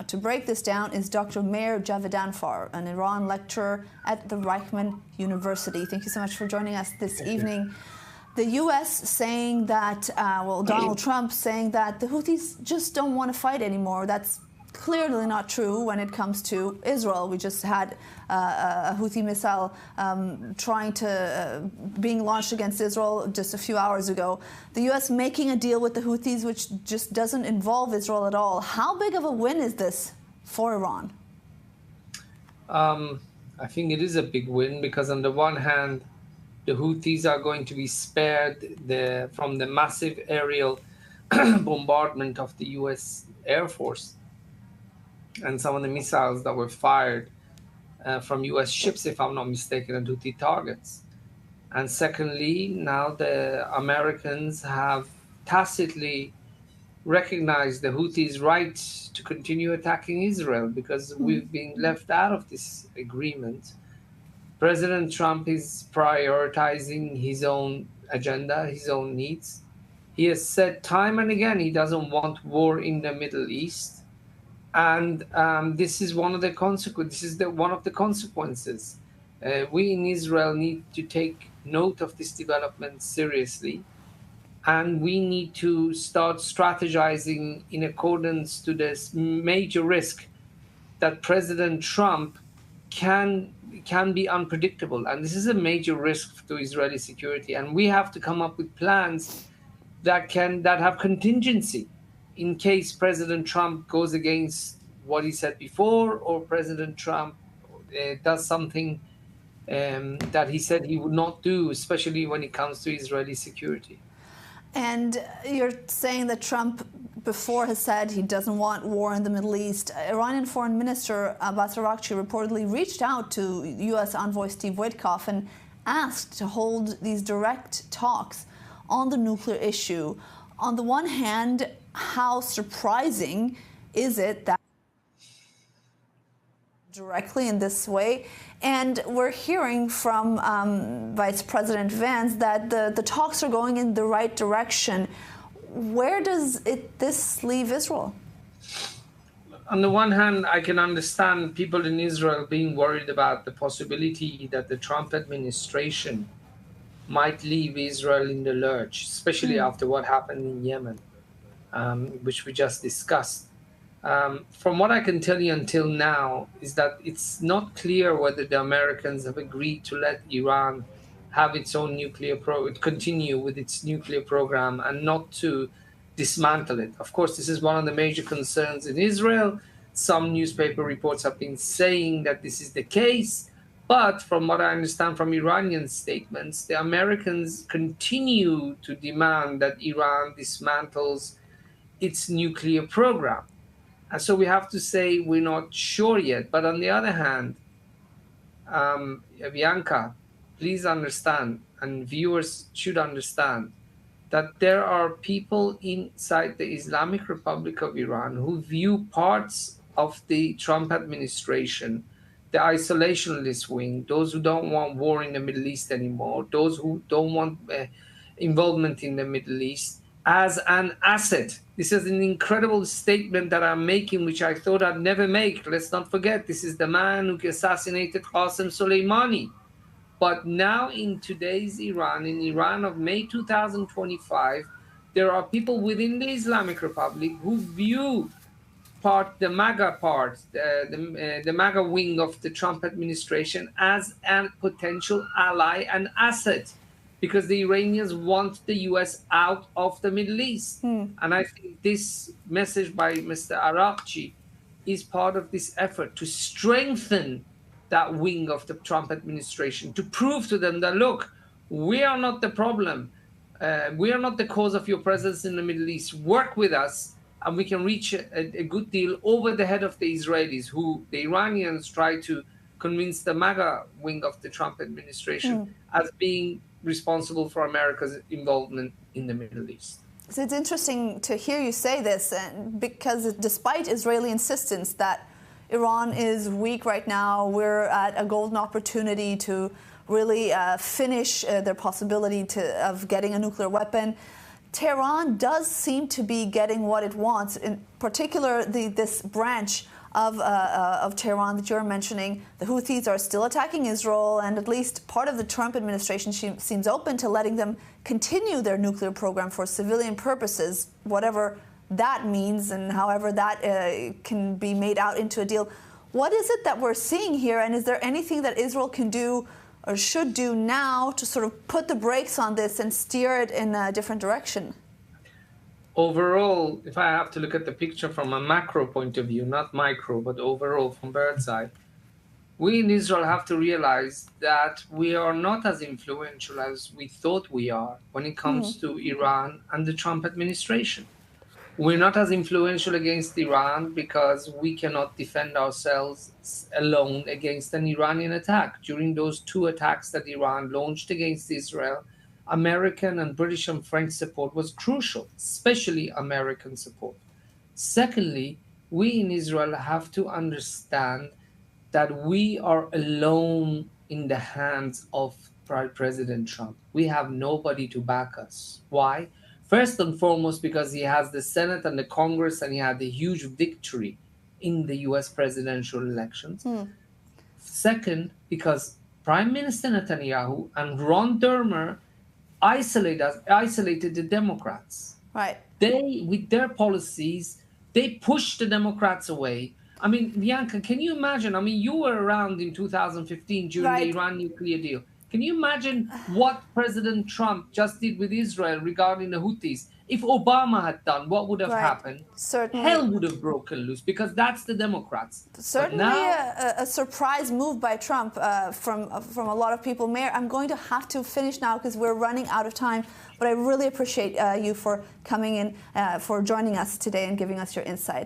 to break this down is Dr. Meir Javedanfar, an Iran lecturer at the Reichman University. Thank you so much for joining us this evening. The U.S. saying that, Donald Trump saying that the Houthis just don't want to fight anymore. That's clearly not true when it comes to Israel. We just had a Houthi missile being launched against Israel just a few hours ago. The U.S. making a deal with the Houthis which just doesn't involve Israel at all. How big of a win is this for Iran? I think it is a big win because on the one hand, the Houthis are going to be spared from the massive aerial bombardment of the U.S. Air Force and some of the missiles that were fired from U.S. ships, if I'm not mistaken, at Houthi targets. And secondly, now the Americans have tacitly recognized the Houthis' right to continue attacking Israel because we've been left out of this agreement. President Trump is prioritizing his own agenda, his own needs. He has said time and again he doesn't want war in the Middle East. And this is one of the consequences. This is one of the consequences. We in Israel need to take note of this development seriously, and we need to start strategizing in accordance to this major risk that President Trump can be unpredictable, and this is a major risk to Israeli security. And we have to come up with plans that have contingency in case President Trump goes against what he said before, or President Trump does something that he said he would not do, especially when it comes to Israeli security. And you're saying that Trump before has said he doesn't want war in the Middle East. Iranian Foreign Minister Abbas Araghchi reportedly reached out to U.S. envoy Steve Witkoff and asked to hold these direct talks on the nuclear issue. On the one hand, how surprising is it that directly in this way? And we're hearing from Vice President Vance that the talks are going in the right direction. Where does this leave Israel? On the one hand, I can understand people in Israel being worried about the possibility that the Trump administration might leave Israel in the lurch, especially after what happened in Yemen, which we just discussed. From what I can tell you until now is that it's not clear whether the Americans have agreed to let Iran have its own continue with its nuclear program and not to dismantle it. Of course, this is one of the major concerns in Israel. Some newspaper reports have been saying that this is the case. But from what I understand from Iranian statements, the Americans continue to demand that Iran dismantles its nuclear program. And so we have to say we're not sure yet. But on the other hand, Bianca, please understand, and viewers should understand, that there are people inside the Islamic Republic of Iran who view parts of the Trump administration, the isolationist wing, those who don't want war in the Middle East anymore, those who don't want involvement in the Middle East, as an asset. This is an incredible statement that I'm making, which I thought I'd never make. Let's not forget, this is the man who assassinated Qasem Soleimani. But now in today's Iran, in Iran of May 2025, there are people within the Islamic Republic who view the MAGA wing of the Trump administration as a potential ally and asset, because the Iranians want the U.S. out of the Middle East. And I think this message by Mr. Araghchi is part of this effort to strengthen that wing of the Trump administration, to prove to them that, look, we are not the problem. We are not the cause of your presence in the Middle East. Work with us, and we can reach a good deal over the head of the Israelis, who the Iranians try to convince the MAGA wing of the Trump administration as being responsible for America's involvement in the Middle East. So it's interesting to hear you say this, because despite Israeli insistence that Iran is weak right now, we're at a golden opportunity to really finish their possibility of getting a nuclear weapon. Tehran does seem to be getting what it wants, in particular this branch of Tehran that you're mentioning. The Houthis are still attacking Israel, and at least part of the Trump administration seems open to letting them continue their nuclear program for civilian purposes, whatever that means and however that can be made out into a deal. What is it that we're seeing here, and is there anything that Israel can do or should do now to sort of put the brakes on this and steer it in a different direction? Overall, if I have to look at the picture from a macro point of view, not micro, but overall from bird's eye, we in Israel have to realize that we are not as influential as we thought we are when it comes to Iran and the Trump administration. We're not as influential against Iran because we cannot defend ourselves alone against an Iranian attack. During those 2 attacks that Iran launched against Israel, American and British and French support was crucial, especially American support. Secondly, we in Israel have to understand that we are alone in the hands of President Trump. We have nobody to back us. Why? First and foremost, because he has the Senate and the Congress, and he had a huge victory in the US presidential elections. Second, because Prime Minister Netanyahu and Ron Dermer isolated the Democrats. Right. They, with their policies, they pushed the Democrats away. I mean, Bianca, can you imagine? I mean, you were around in 2015 during the Iran nuclear deal. Can you imagine what President Trump just did with Israel regarding the Houthis? If Obama had done, what would have happened? Certainly. Hell would have broken loose, because that's the Democrats. Certainly a surprise move by Trump from a lot of people. Mayor, I'm going to have to finish now because we're running out of time, but I really appreciate you for coming in, for joining us today and giving us your insight.